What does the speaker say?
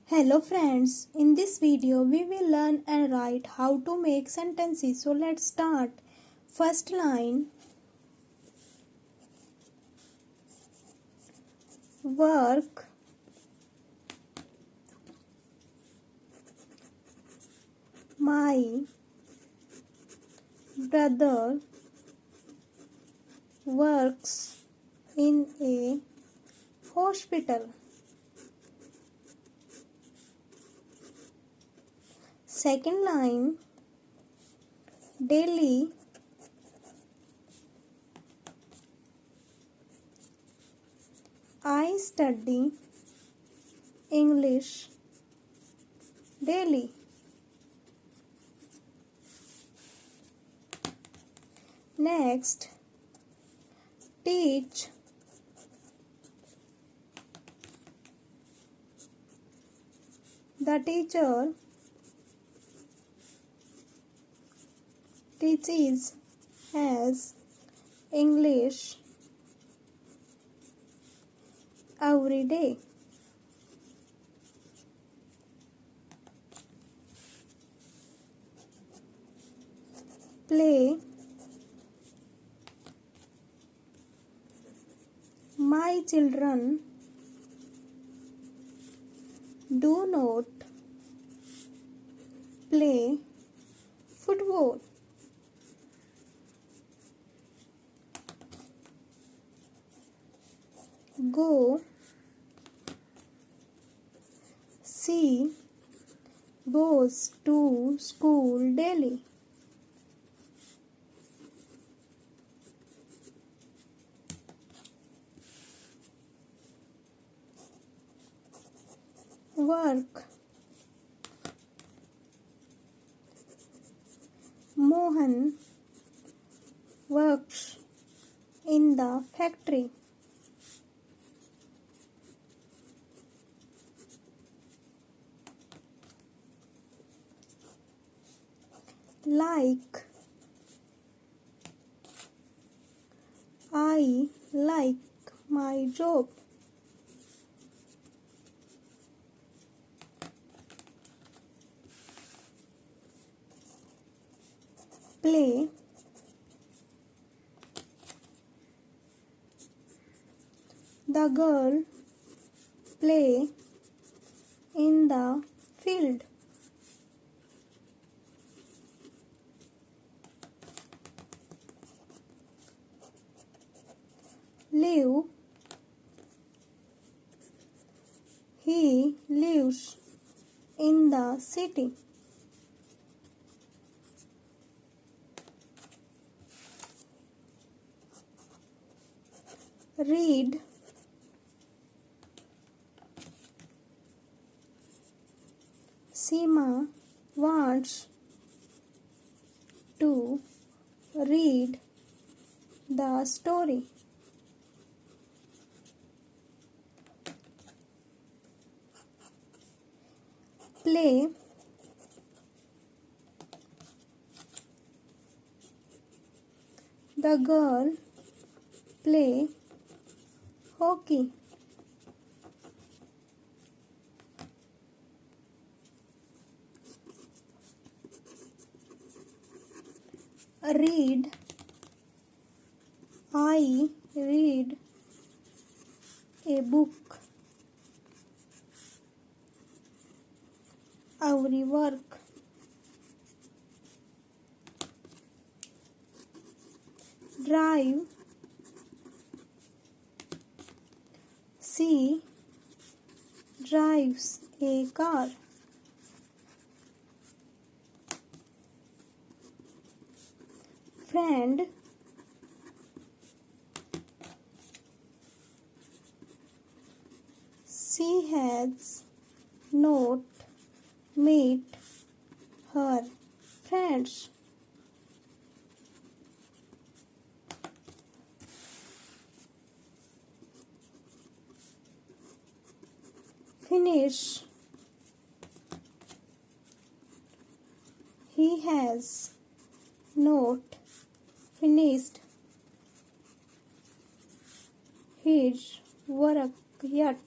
Hello friends, in this video we will learn and write how to make sentences. So let's start. First line, work, my brother works in a hospital. Second line, daily, I study English daily. Next, teach, the teacher teaches as English every day. Play, my children do not play football. Go, she goes to school daily. Work, Mohan works in the factory. Like, I like my job. Play, the girl play in the field. Live, he lives in the city. Read, Seema wants to read the story. Play, the girl play hockey. Read, I read a book every work. Drive, she drives a car. Friend, she has not met her friends. Finish, he has not finished his work yet.